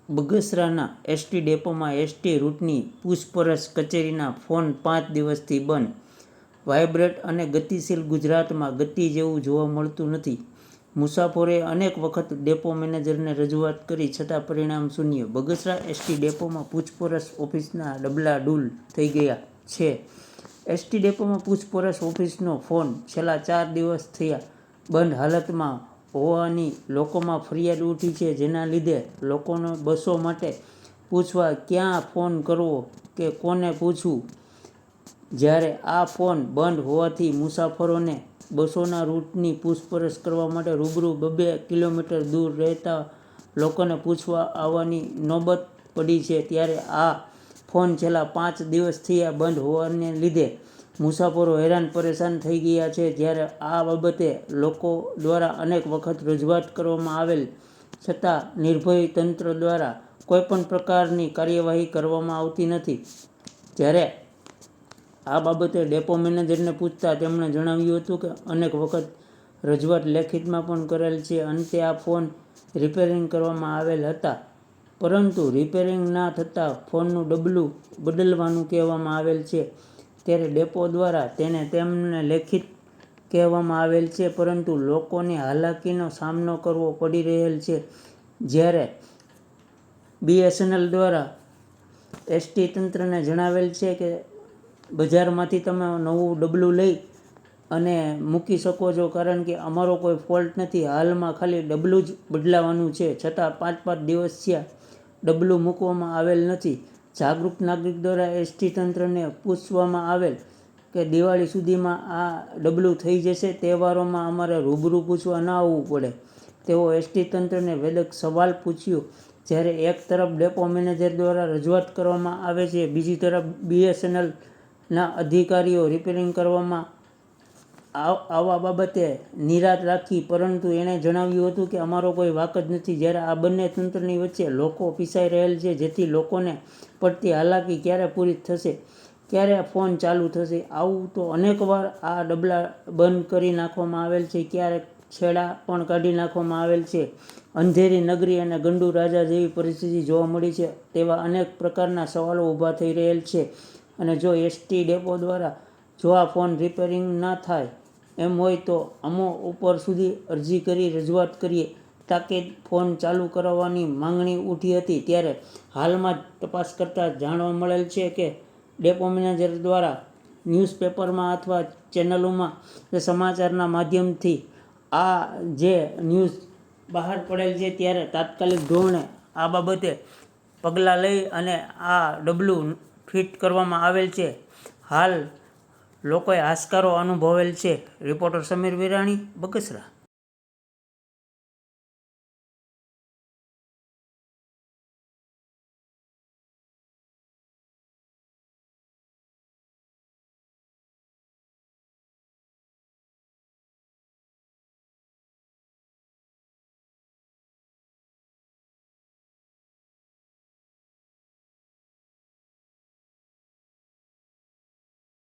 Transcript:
બગસરાના ST ડેપોમાં ST રૂટની પૂછપરછ કચેરીના phone 5 દિવસથી બંધ. વાઇબ્રેટ અને ગતિશીલ ગુજરાતમાં ગતિ જેવું જોવા મળતું નથી. મુસાફરોએ અનેક વખત ડેપો મેનેજરને રજૂઆત કરી છતાં પરિણામ શૂન્ય. બગસરા એસટી ડેપોમાં પૂછપરછ ઓફિસના ડબલા ડૂલ થઈ ગયા છે. એસટી ડેપોમાં પૂછપરછ ઓફિસનો ફોન છેલ્લા 4 દિવસ થયા બંધ હાલતમાં હોવાની લોકોમાં ફરિયાદ ઉઠી છે, જેના લીધે લોકોને બસો માટે પૂછવા ક્યાં ફોન કરવો કે કોને પૂછવું. જ્યારે આ ફોન બંધ હોવાથી મુસાફરોને બસોના રૂટની પૂછપરછ કરવા માટે રૂબરૂ 2 કિલોમીટર દૂર રહેતા લોકોને પૂછવા આવવાની નોબત પડી છે. ત્યારે આ ફોન છેલ્લા 5 દિવસ થયા બંધ હોવાને લીધે મુસાફરો હેરાન પરેશાન થઈ ગયા છે. જ્યારે આ બાબતે લોકો દ્વારા અનેક વખત રજૂઆત કરવામાં આવેલ છતાં નિર્ભય તંત્ર દ્વારા કોઈપણ પ્રકારની કાર્યવાહી કરવામાં આવતી નથી. જ્યારે આ બાબતે ડેપો મેનેજરને પૂછતા તેમણે જણાવ્યું હતું કે અનેક વખત રજૂઆત લેખિતમાં પણ કરેલ છે. અંતે આ ફોન રિપેરિંગ કરવામાં આવેલ હતા, પરંતુ રિપેરિંગ ના થતાં ફોનનું ડબલું બદલવાનું કહેવામાં આવેલ છે. ત્યારે ડેપો દ્વારા તેમને લેખિત કહેવામાં આવેલ છે, પરંતુ લોકોને હાલાકીનો સામનો કરવો પડી રહેલ છે. જ્યારે બીએસએનએલ દ્વારા એસટી તંત્રને જણાવેલ છે કે બજારમાંથી તમે નવું ડબલું લઈ અને મૂકી શકો છો, કારણ કે અમારો કોઈ ફોલ્ટ નથી. હાલમાં ખાલી ડબલું જ બદલાવાનું છે, છતાં 5 દિવસ થયા ડબલું મૂકવામાં આવેલ નથી. જાગૃત નાગરિક દ્વારા એસટી તંત્રને પૂછવામાં આવેલ કે દિવાળી સુધીમાં આ ડબલું થઈ જશે, તહેવારોમાં અમારે રૂબરૂ પૂછવા ન આવવું પડે તેવો એસટી તંત્રને વેધક સવાલ પૂછ્યો. જ્યારે એક તરફ ડેપો મેનેજર દ્વારા રજૂઆત કરવામાં આવે છે, બીજી તરફ બીએસએનએલના અધિકારીઓ રિપેરિંગ કરવામાં આવવા બાબતે નિરાત રાખી, પરંતુ એણે જણાવ્યું હતું કે અમારો કોઈ વાંક જ નથી. જ્યારે આ બંને તંત્રની વચ્ચે લોકો પીસાઈ રહેલ છે, જેથી લોકોને પડતી હાલાકી ક્યારે પૂરી થશે, ક્યારે ફોન ચાલુ થશે. આવું તો અનેકવાર આ ડબલા બંધ કરી નાખવામાં આવેલ છે, ક્યારેક છેડા પણ કાઢી નાખવામાં આવેલ છે. અંધેરી નગરી અને ગંડુ રાજા જેવી પરિસ્થિતિ જોવા મળી છે. તેવા અનેક પ્રકારના સવાલો ઊભા થઈ રહેલ છે. અને જો એસટી ડેપો દ્વારા જો આ ફોન રિપેરિંગ ના થાય એમ હોય તો અમો ઉપર સુધી અરજી કરી રજૂઆત કરીએ. તાકીદ ફોન ચાલુ કરાવવાની માંગણી ઉઠી હતી. ત્યારે હાલમાં જ તપાસ કરતા જાણવા મળેલ છે કે ડેપો મેનેજર દ્વારા ન્યૂઝપેપરમાં અથવા ચેનલોમાં કે સમાચારના માધ્યમથી આ જે ન્યૂઝ બહાર પડેલ છે, ત્યારે તાત્કાલિક ધોરણે આ બાબતે પગલાં લઈ અને આ ડબલું ફિટ કરવામાં આવેલ છે. હાલ લોકોએ હાશકારો અનુભવેલ છે. રિપોર્ટર સમીર વિરાણી, બગસરા.